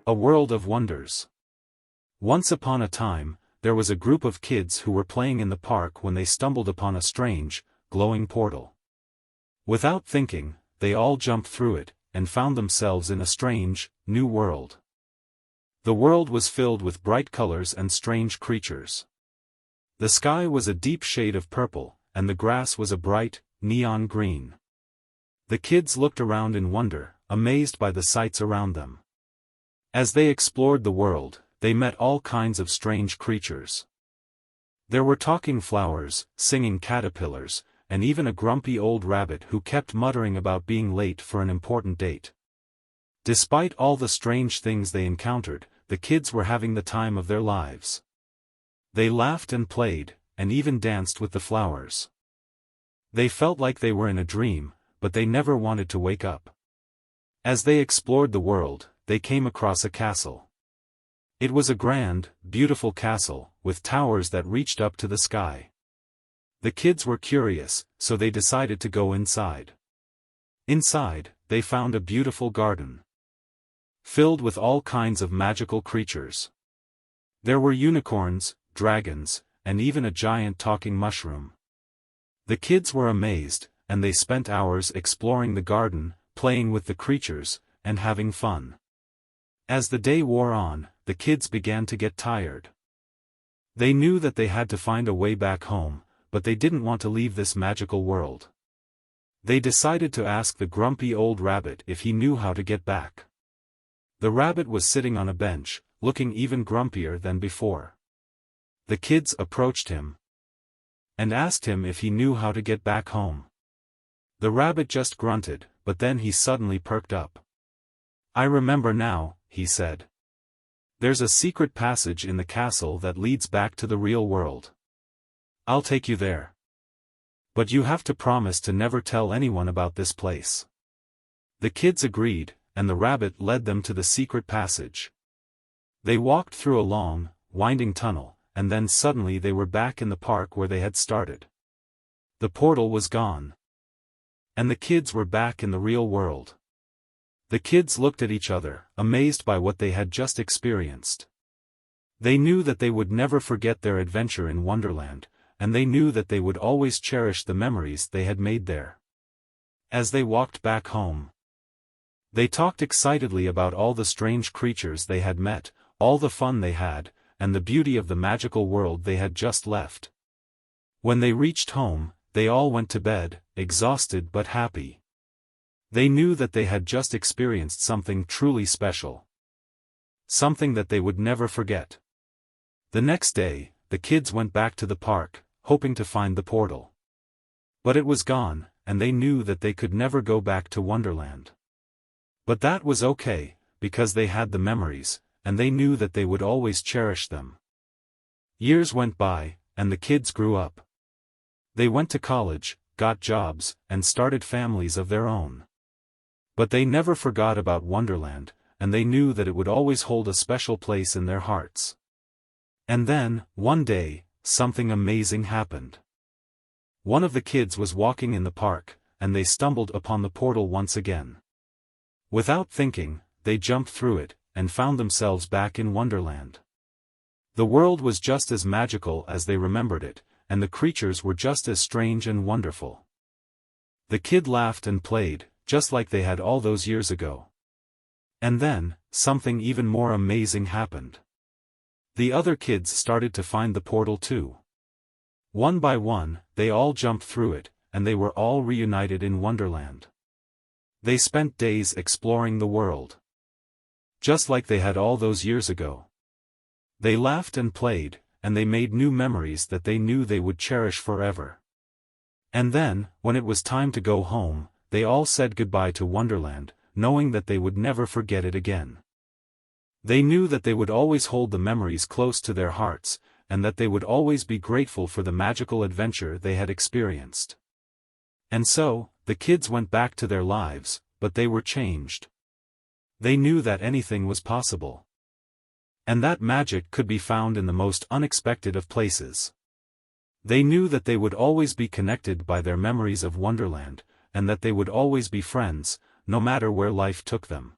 A world of wonders. Once upon a time, there was a group of kids who were playing in the park when they stumbled upon a strange, glowing portal. Without thinking, they all jumped through it, and found themselves in a strange, new world. The world was filled with bright colors and strange creatures. The sky was a deep shade of purple, and the grass was a bright, neon green. The kids looked around in wonder, amazed by the sights around them. As they explored the world, they met all kinds of strange creatures. There were talking flowers, singing caterpillars, and even a grumpy old rabbit who kept muttering about being late for an important date. Despite all the strange things they encountered, the kids were having the time of their lives. They laughed and played, and even danced with the flowers. They felt like they were in a dream, but they never wanted to wake up. As they explored the world, they came across a castle. It was a grand, beautiful castle, with towers that reached up to the sky. The kids were curious, so they decided to go inside. Inside, they found a beautiful garden, filled with all kinds of magical creatures. There were unicorns, dragons, and even a giant talking mushroom. The kids were amazed, and they spent hours exploring the garden, playing with the creatures, and having fun. As the day wore on, the kids began to get tired. They knew that they had to find a way back home, but they didn't want to leave this magical world. They decided to ask the grumpy old rabbit if he knew how to get back. The rabbit was sitting on a bench, looking even grumpier than before. The kids approached him and asked him if he knew how to get back home. The rabbit just grunted, but then he suddenly perked up. "I remember now," he said. "There's a secret passage in the castle that leads back to the real world. I'll take you there. But you have to promise to never tell anyone about this place." The kids agreed, and the rabbit led them to the secret passage. They walked through a long, winding tunnel, and then suddenly they were back in the park where they had started. The portal was gone. And the kids were back in the real world. The kids looked at each other, amazed by what they had just experienced. They knew that they would never forget their adventure in Wonderland, and they knew that they would always cherish the memories they had made there. As they walked back home, they talked excitedly about all the strange creatures they had met, all the fun they had, and the beauty of the magical world they had just left. When they reached home, they all went to bed, exhausted but happy. They knew that they had just experienced something truly special. Something that they would never forget. The next day, the kids went back to the park, hoping to find the portal. But it was gone, and they knew that they could never go back to Wonderland. But that was okay, because they had the memories, and they knew that they would always cherish them. Years went by, and the kids grew up. They went to college, got jobs, and started families of their own. But they never forgot about Wonderland, and they knew that it would always hold a special place in their hearts. And then, one day, something amazing happened. One of the kids was walking in the park, and they stumbled upon the portal once again. Without thinking, they jumped through it, and found themselves back in Wonderland. The world was just as magical as they remembered it, and the creatures were just as strange and wonderful. The kid laughed and played, just like they had all those years ago. And then, something even more amazing happened. The other kids started to find the portal too. One by one, they all jumped through it, and they were all reunited in Wonderland. They spent days exploring the world, just like they had all those years ago. They laughed and played, and they made new memories that they knew they would cherish forever. And then, when it was time to go home, they all said goodbye to Wonderland, knowing that they would never forget it again. They knew that they would always hold the memories close to their hearts, and that they would always be grateful for the magical adventure they had experienced. And so, the kids went back to their lives, but they were changed. They knew that anything was possible. And that magic could be found in the most unexpected of places. They knew that they would always be connected by their memories of Wonderland, and that they would always be friends, no matter where life took them.